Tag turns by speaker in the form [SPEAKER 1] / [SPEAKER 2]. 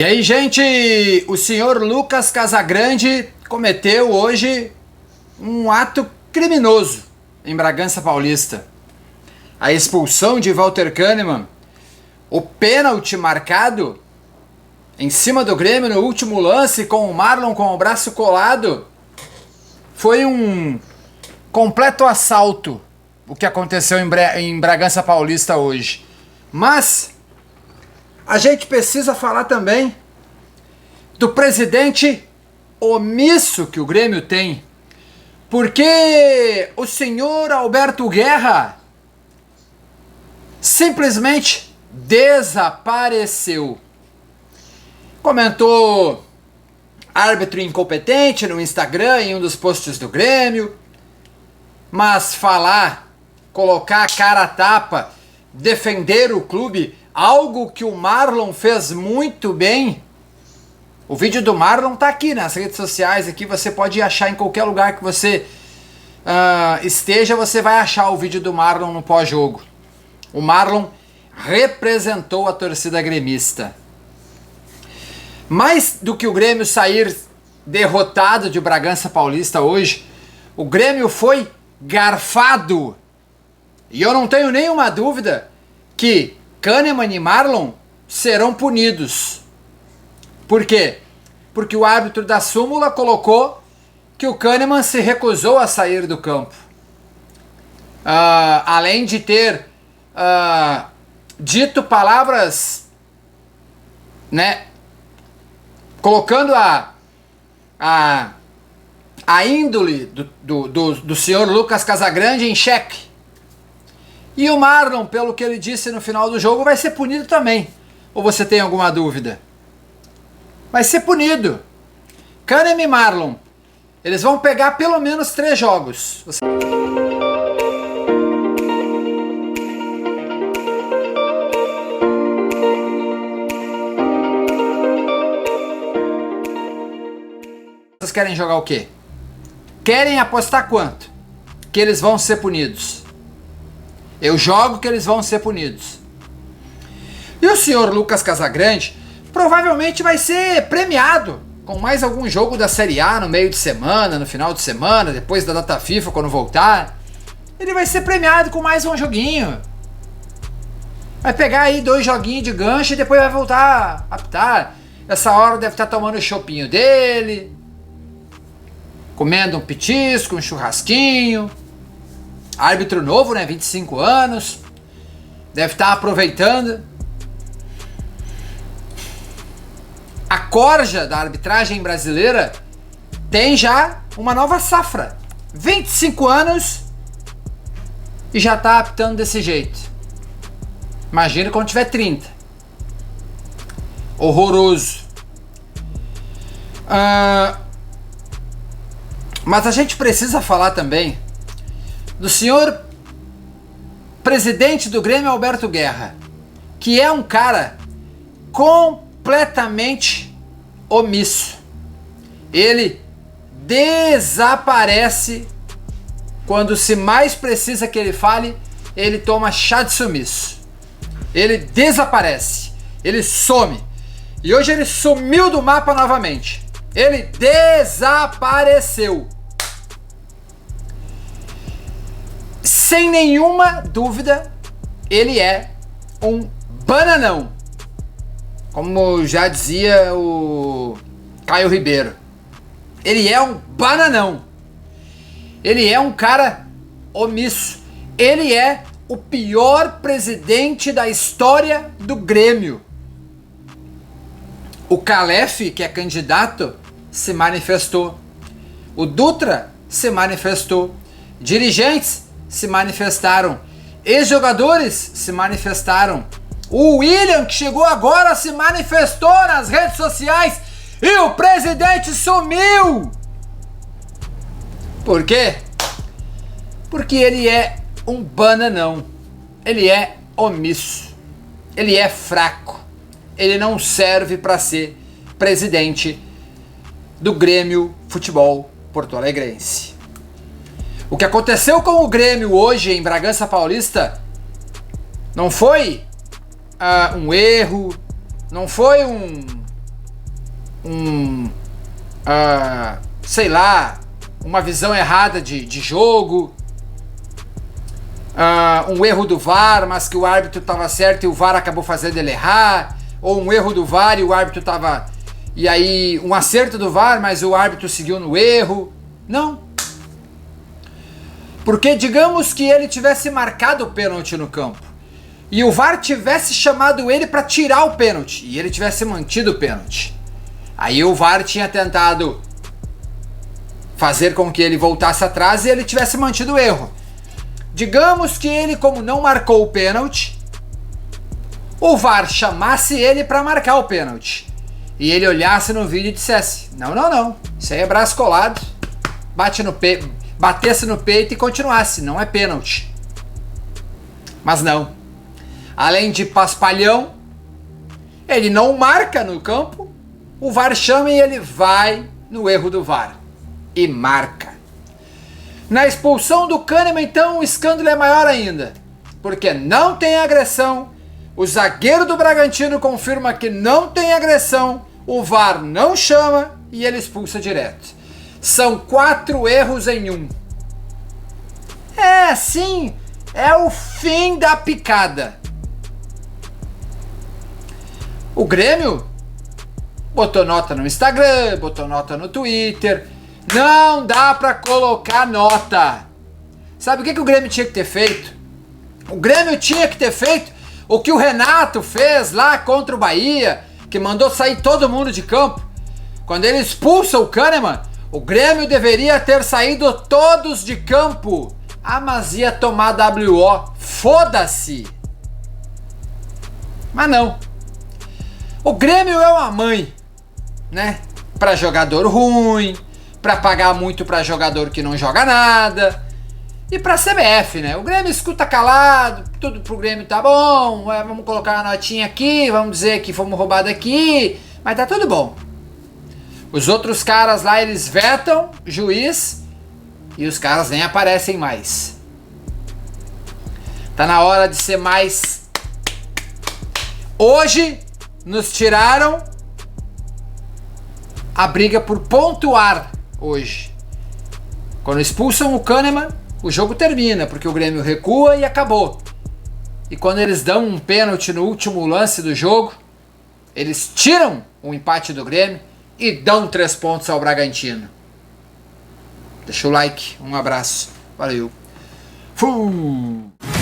[SPEAKER 1] E aí, gente, o senhor Lucas Casagrande cometeu hoje um ato criminoso em Bragança Paulista. A expulsão de Walter Kahneman, o pênalti marcado em cima do Grêmio no último lance com o Marlon com o braço colado, foi um completo assalto o que aconteceu em Bragança Paulista hoje. Mas a gente precisa falar também do presidente omisso que o Grêmio tem, porque o senhor Alberto Guerra simplesmente desapareceu. Comentou árbitro incompetente no Instagram em um dos posts do Grêmio, mas colocar a cara a tapa, defender o clube, algo que o Marlon fez muito bem. O vídeo do Marlon tá aqui nas redes sociais, aqui você pode achar em qualquer lugar que você esteja, você vai achar o vídeo do Marlon no pós-jogo. O Marlon representou a torcida gremista. Mais do que o Grêmio sair derrotado de Bragança Paulista hoje, o Grêmio foi garfado. E eu não tenho nenhuma dúvida que Kahneman e Marlon serão punidos. Por quê? Porque o árbitro da súmula colocou que o Kahneman se recusou a sair do campo. Além de ter dito palavras, né, colocando a índole do senhor Lucas Casagrande em xeque. E o Marlon, pelo que ele disse no final do jogo, vai ser punido também. Ou você tem alguma dúvida? Vai ser punido. Kahneman e Marlon, eles vão pegar pelo menos 3 jogos. Vocês querem jogar o quê? Querem apostar quanto? Que eles vão ser punidos. Eu jogo que eles vão ser punidos. E o senhor Lucas Casagrande provavelmente vai ser premiado com mais algum jogo da Série A no meio de semana, no final de semana, depois da data FIFA, quando voltar. Ele vai ser premiado com mais um joguinho. Vai pegar aí 2 joguinhos de gancho e depois vai voltar a apitar. Essa hora deve estar tomando o chopinho dele, comendo um petisco, um churrasquinho. Árbitro novo, né? 25 anos. Deve estar aproveitando. A corja da arbitragem brasileira tem já uma nova safra. 25 anos e já está apitando desse jeito. Imagina quando tiver 30. Horroroso. Mas a gente precisa falar também do senhor presidente do Grêmio, Alberto Guerra, que é um cara completamente omisso. Ele desaparece quando se mais precisa que ele fale, ele toma chá de sumiço. Ele desaparece, ele some. E hoje ele sumiu do mapa novamente. Ele desapareceu. Sem nenhuma dúvida, ele é um bananão. Como já dizia o Caio Ribeiro. Ele é um bananão. Ele é um cara omisso. Ele é o pior presidente da história do Grêmio. O Calef, que é candidato, se manifestou. O Dutra se manifestou. Dirigentes se manifestaram. Ex-jogadores se manifestaram. O William, que chegou agora, se manifestou nas redes sociais. E o presidente sumiu. Por quê? Porque ele é um bananão. Ele é omisso. Ele é fraco. Ele não serve para ser presidente do Grêmio Futebol Porto-Alegrense. O que aconteceu com o Grêmio hoje em Bragança Paulista não foi um erro, não foi sei lá, uma visão errada de jogo, um erro do VAR, mas que o árbitro estava certo e o VAR acabou fazendo ele errar, ou um erro do VAR e o árbitro estava... E aí, um acerto do VAR, mas o árbitro seguiu no erro. Não. Porque digamos que ele tivesse marcado o pênalti no campo e o VAR tivesse chamado ele para tirar o pênalti e ele tivesse mantido o pênalti. Aí o VAR tinha tentado fazer com que ele voltasse atrás e ele tivesse mantido o erro. Digamos que ele, como não marcou o pênalti, o VAR chamasse ele para marcar o pênalti e ele olhasse no vídeo e dissesse: não, isso aí é braço colado, batesse no peito e continuasse, não é pênalti. Mas não. Além de paspalhão, ele não marca no campo, o VAR chama e ele vai no erro do VAR e marca. Na expulsão do Kahneman, então, o escândalo é maior ainda, porque não tem agressão, o zagueiro do Bragantino confirma que não tem agressão, o VAR não chama e ele expulsa direto. São 4 erros em 1. Sim, é o fim da picada. O Grêmio botou nota no Instagram, botou nota no Twitter. Não dá pra colocar nota. Sabe o que o Grêmio tinha que ter feito? O Grêmio tinha que ter feito o que o Renato fez lá contra o Bahia, que mandou sair todo mundo de campo. Quando ele expulsa o Kahneman, o Grêmio deveria ter saído todos de campo. Mas ia tomar WO. Foda-se. Mas não. O Grêmio é uma mãe, né? Pra jogador ruim, pra pagar muito pra jogador que não joga nada. E pra CBF, né? O Grêmio escuta calado, tudo pro Grêmio tá bom, vamos colocar uma notinha aqui, vamos dizer que fomos roubados aqui, mas tá tudo bom. Os outros caras lá, eles vetam juiz e os caras nem aparecem mais. Tá na hora de ser mais... Hoje nos tiraram a briga por pontuar hoje. Quando expulsam o Kahneman, o jogo termina, porque o Grêmio recua e acabou. E quando eles dão um pênalti no último lance do jogo, eles tiram o empate do Grêmio e dão 3 pontos ao Bragantino. Deixa o like, um abraço, valeu. Fui!